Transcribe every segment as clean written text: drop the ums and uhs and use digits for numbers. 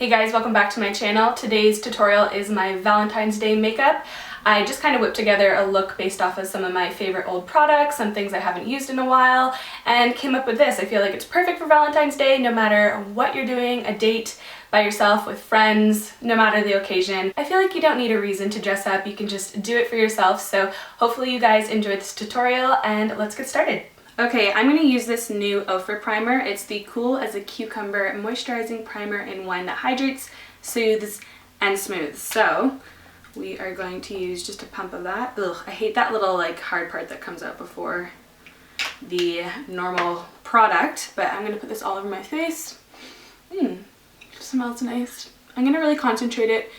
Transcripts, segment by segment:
Hey guys, welcome back to my channel. Today's tutorial is my Valentine's Day makeup. I just kind of whipped together a look based off of some of my favorite old products, some things I haven't used in a while, and came up with this. I feel like it's perfect for Valentine's Day no matter what you're doing, a date, by yourself, with friends, no matter the occasion. I feel like you don't need a reason to dress up, you can just do it for yourself, so hopefully you guys enjoyed this tutorial and let's get started. Okay, I'm going to use this new OFRA Primer. It's the Cool as a Cucumber Moisturizing Primer in one that hydrates, soothes, and smooths. So we are going to use just a pump of that. Ugh, I hate that little like hard part that comes out before the normal product, but I'm going to put this all over my face. Smells nice. I'm going to really concentrate it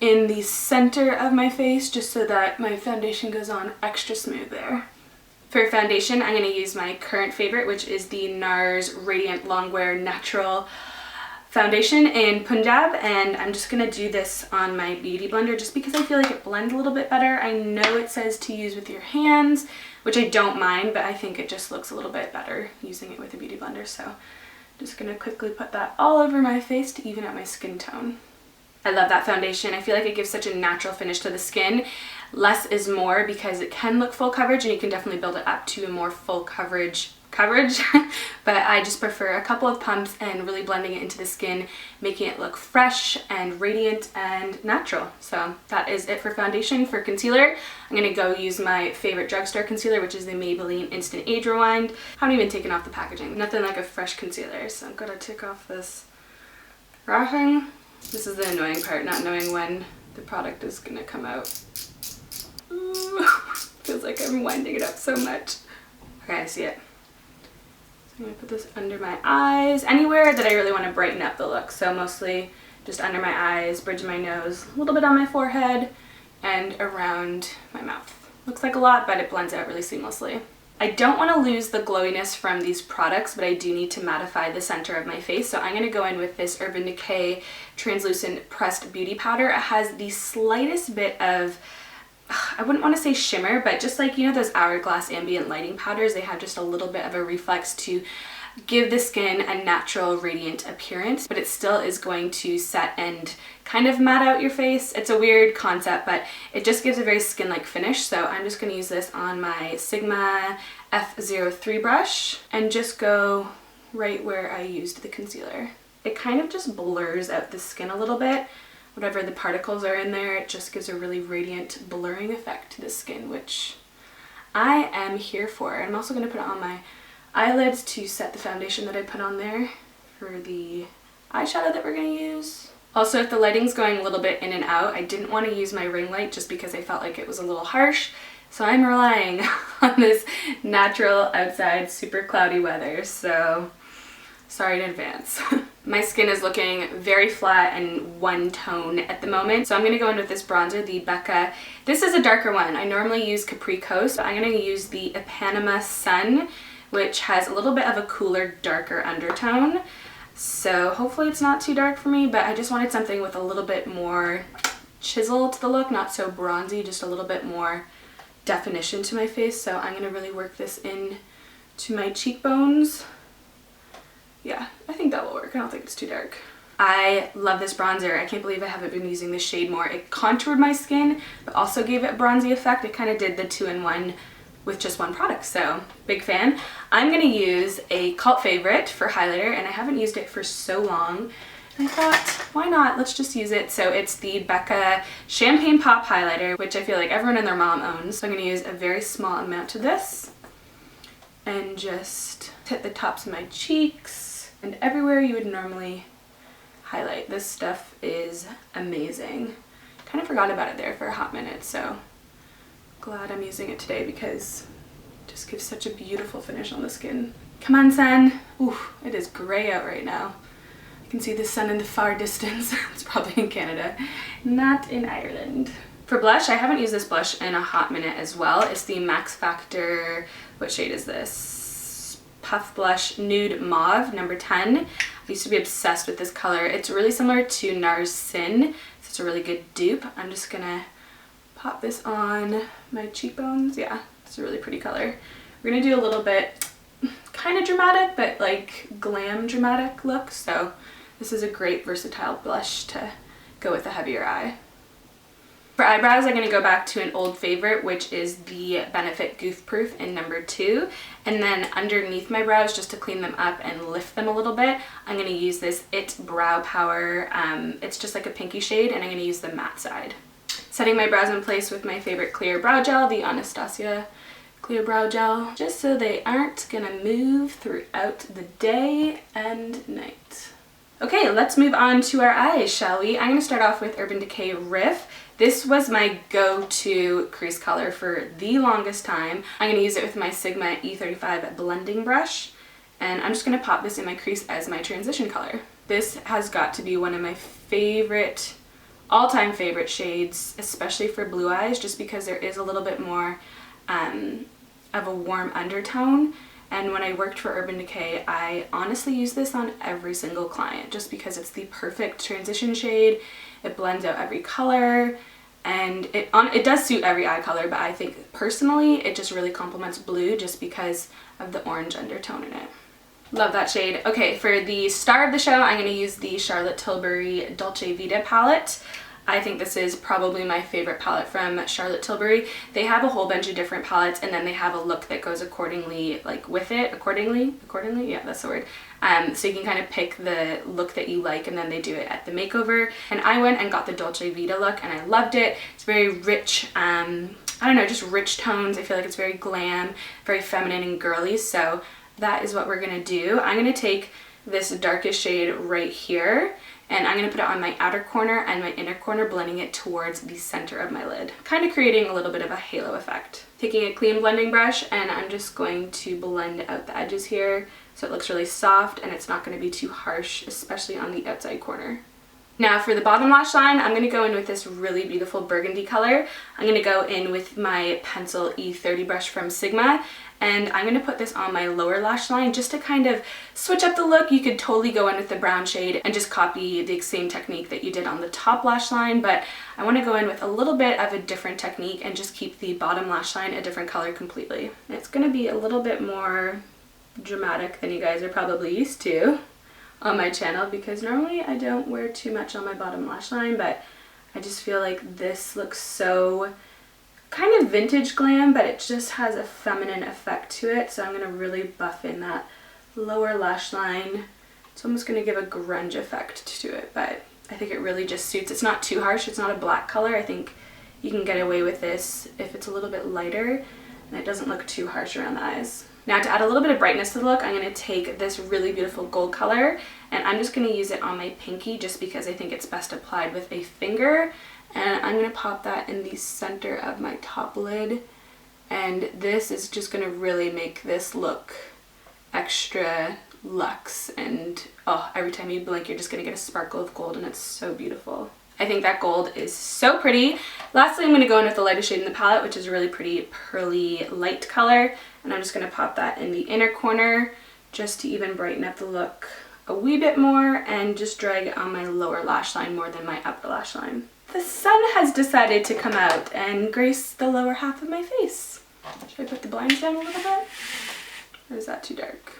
in the center of my face just so that my foundation goes on extra smooth there. For foundation, I'm going to use my current favorite, which is the NARS Radiant Longwear Natural Foundation in Punjab, and I'm just going to do this on my beauty blender just because I feel like it blends a little bit better. I know it says to use with your hands, which I don't mind, but I think it just looks a little bit better using it with a beauty blender, so I'm just going to quickly put that all over my face to even out my skin tone. I love that foundation. I feel like it gives such a natural finish to the skin. Less is more because it can look full coverage and you can definitely build it up to a more full coverage, but I just prefer a couple of pumps and really blending it into the skin, making it look fresh and radiant and natural. So that is it for foundation. For concealer, I'm going to go use my favorite drugstore concealer, which is the Maybelline Instant Age Rewind. I haven't even taken off the packaging. Nothing like a fresh concealer, so I'm going to take off this wrapping. This is the annoying part, not knowing when the product is going to come out. Ooh, feels like I'm winding it up so much. Okay, I see it. So I'm going to put this under my eyes, anywhere that I really want to brighten up the look. So mostly just under my eyes, bridge of my nose, a little bit on my forehead, and around my mouth. Looks like a lot, but it blends out really seamlessly. I don't want to lose the glowiness from these products, but I do need to mattify the center of my face. So I'm going to go in with this Urban Decay Translucent Pressed Beauty Powder. It has the slightest bit of, I wouldn't want to say shimmer, but just like, you know, those Hourglass ambient lighting powders, they have just a little bit of a reflex to give the skin a natural radiant appearance, but it still is going to set and kind of matte out your face. It's a weird concept, but it just gives a very skin-like finish. So I'm just going to use this on my Sigma F03 brush and just go right where I used the concealer. It kind of just blurs out the skin a little bit. Whatever the particles are in there, it just gives a really radiant blurring effect to the skin, which I am here for. I'm also going to put it on my eyelids to set the foundation that I put on there for the eyeshadow that we're going to use. Also, if the lighting's going a little bit in and out, I didn't want to use my ring light just because I felt like it was a little harsh, so I'm relying on this natural outside super cloudy weather, so sorry in advance. My skin is looking very flat and one tone at the moment, so I'm going to go in with this bronzer, the Becca. This is a darker one. I normally use Capri Coast, but I'm going to use the Ipanema Sun, which has a little bit of a cooler, darker undertone. So hopefully it's not too dark for me, but I just wanted something with a little bit more chisel to the look, not so bronzy, just a little bit more definition to my face. So I'm going to really work this in to my cheekbones. Yeah, I think that will work. I don't think it's too dark. I love this bronzer. I can't believe I haven't been using this shade more. It contoured my skin, but also gave it a bronzy effect. It kind of did the two-in-one with just one product, so big fan. I'm going to use a cult favorite for highlighter, and I haven't used it for so long. And I thought, why not? Let's just use it. So it's the Becca Champagne Pop Highlighter, which I feel like everyone and their mom owns. So I'm going to use a very small amount of this and just hit the tops of my cheeks and everywhere you would normally highlight. This stuff is amazing. Kind of forgot about it there for a hot minute, so glad I'm using it today because it just gives such a beautiful finish on the skin. Come on, sun. Ooh, it is gray out right now. I can see the sun in the far distance. It's probably in Canada, not in Ireland. For blush, I haven't used this blush in a hot minute as well. It's the MaXFactor, what shade is this? Puff Blush Nude Mauve, number 10. I used to be obsessed with this color. It's really similar to NARS Sin, so it's a really good dupe. I'm just gonna pop this on my cheekbones. Yeah, it's a really pretty color. We're gonna do a little bit kind of dramatic, but like glam dramatic look, so This is a great versatile blush to go with a heavier eye. For eyebrows, I'm going to go back to an old favorite, which is the Benefit Goof Proof in number 2. And then underneath my brows, just to clean them up and lift them a little bit, I'm going to use this IT Brow Power. It's just like a pinky shade, and I'm going to use the matte side. Setting my brows in place with my favorite clear brow gel, the Anastasia clear brow gel, just so they aren't going to move throughout the day and night. Okay, let's move on to our eyes, shall we? I'm going to start off with Urban Decay Riff. This was my go-to crease color for the longest time. I'm going to use it with my Sigma E35 blending brush, and I'm just going to pop this in my crease as my transition color. This has got to be one of my favorite, all-time favorite shades, especially for blue eyes, just because there is a little bit more of a warm undertone. And when I worked for Urban Decay, I honestly use this on every single client just because it's the perfect transition shade. It blends out every color, and it does suit every eye color, but I think personally it just really complements blue just because of the orange undertone in it. Love that shade. Okay, for the star of the show, I'm going to use the Charlotte Tilbury Dolce Vita palette. I think this is probably my favorite palette from Charlotte Tilbury. They have a whole bunch of different palettes, and then they have a look that goes accordingly, like with it, accordingly, yeah, that's the word. So you can kind of pick the look that you like, and then they do it at the makeover. And I went and got the Dolce Vita look, and I loved it. It's very rich, I don't know, just rich tones. I feel like it's very glam, very feminine and girly, so that is what we're gonna do. I'm gonna take this darkest shade right here, and I'm going to put it on my outer corner and my inner corner, blending it towards the center of my lid, kind of creating a little bit of a halo effect. Taking a clean blending brush, and I'm just going to blend out the edges here so it looks really soft and it's not going to be too harsh, especially on the outside corner. Now for the bottom lash line, I'm going to go in with this really beautiful burgundy color. I'm going to go in with my pencil E30 brush from Sigma, and I'm going to put this on my lower lash line just to kind of switch up the look. You could totally go in with the brown shade and just copy the same technique that you did on the top lash line, but I want to go in with a little bit of a different technique and just keep the bottom lash line a different color completely. And it's going to be a little bit more dramatic than you guys are probably used to on my channel, because normally I don't wear too much on my bottom lash line, but I just feel like this looks so kind of vintage glam, but it just has a feminine effect to it, so I'm going to really buff in that lower lash line. It's almost going to give a grunge effect to it, but I think it really just suits. It's not too harsh, it's not a black color. I think you can get away with this if it's a little bit lighter and it doesn't look too harsh around the eyes. Now to add a little bit of brightness to the look, I'm going to take this really beautiful gold color, and I'm just going to use it on my pinky just because I think it's best applied with a finger. And I'm going to pop that in the center of my top lid, and this is just going to really make this look extra luxe, and oh, every time you blink you're just going to get a sparkle of gold, and it's so beautiful. I think that gold is so pretty. Lastly, I'm going to go in with the lightest shade in the palette, which is a really pretty pearly light color, and I'm just going to pop that in the inner corner just to even brighten up the look a wee bit more, and just drag it on my lower lash line more than my upper lash line. The sun has decided to come out and grace the lower half of my face. Should I put the blinds down a little bit? Or is that too dark?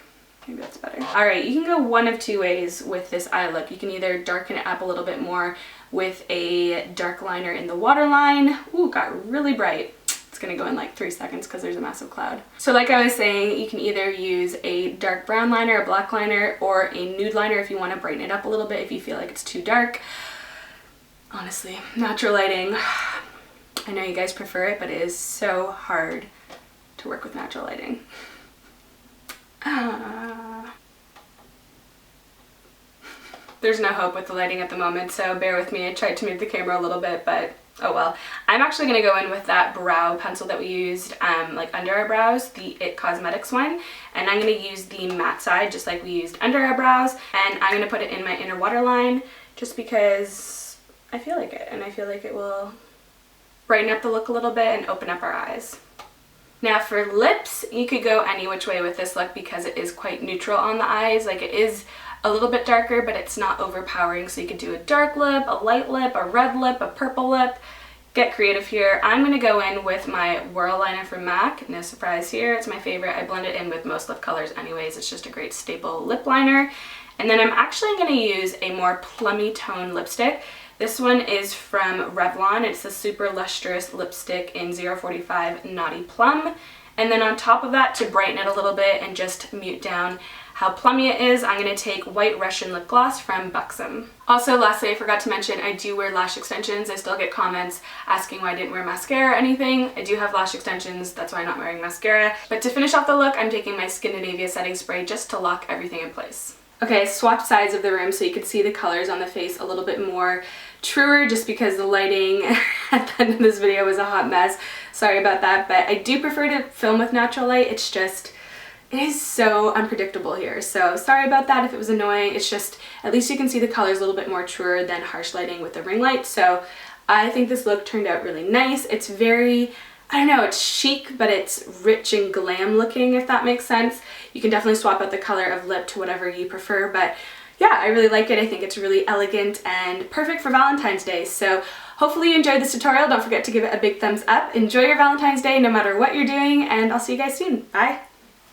Maybe that's better. Alright, you can go one of two ways with this eye look. You can either darken it up a little bit more with a dark liner in the waterline. Ooh, got really bright. It's gonna go in like 3 seconds because there's a massive cloud. So like I was saying, you can either use a dark brown liner, a black liner, or a nude liner if you want to brighten it up a little bit if you feel like it's too dark. Honestly, natural lighting, I know you guys prefer it, but it is so hard to work with natural lighting. There's no hope with the lighting at the moment, so bear with me. I tried to move the camera a little bit, but oh well. I'm actually going to go in with that brow pencil that we used like under our brows, the IT Cosmetics one, and I'm going to use the matte side just like we used under our brows, and I'm going to put it in my inner waterline just because I feel like it, and I feel like it will brighten up the look a little bit and open up our eyes. Now for lips, you could go any which way with this look because it is quite neutral on the eyes. Like, it is a little bit darker, but it's not overpowering, so you could do a dark lip, a light lip, a red lip, a purple lip. Get creative here. I'm going to go in with my Whirl liner from MAC. No surprise here, it's my favorite. I blend it in with most lip colors anyways. It's just a great staple lip liner. And then I'm actually going to use a more plummy tone lipstick. This one is from Revlon. It's a super lustrous lipstick in 045 Naughty Plum. And then on top of that, to brighten it a little bit and just mute down how plummy it is, I'm going to take White Russian Lip Gloss from Buxom. Also, lastly, I forgot to mention, I do wear lash extensions. I still get comments asking why I didn't wear mascara or anything. I do have lash extensions, that's why I'm not wearing mascara. But to finish off the look, I'm taking my Skindinavia setting spray just to lock everything in place. Okay, I swapped sides of the room so you could see the colors on the face a little bit more truer, just because the lighting at the end of this video was a hot mess. Sorry about that, but I do prefer to film with natural light. It's just, it is so unpredictable here, so sorry about that if it was annoying. It's just, at least you can see the colors a little bit more truer than harsh lighting with the ring light. So I think this look turned out really nice. It's very, I don't know, it's chic, but it's rich and glam looking, if that makes sense. You can definitely swap out the color of lip to whatever you prefer, but yeah, I really like it. I think it's really elegant and perfect for Valentine's Day. So hopefully you enjoyed this tutorial. Don't forget to give it a big thumbs up. Enjoy your Valentine's Day no matter what you're doing, and I'll see you guys soon. Bye!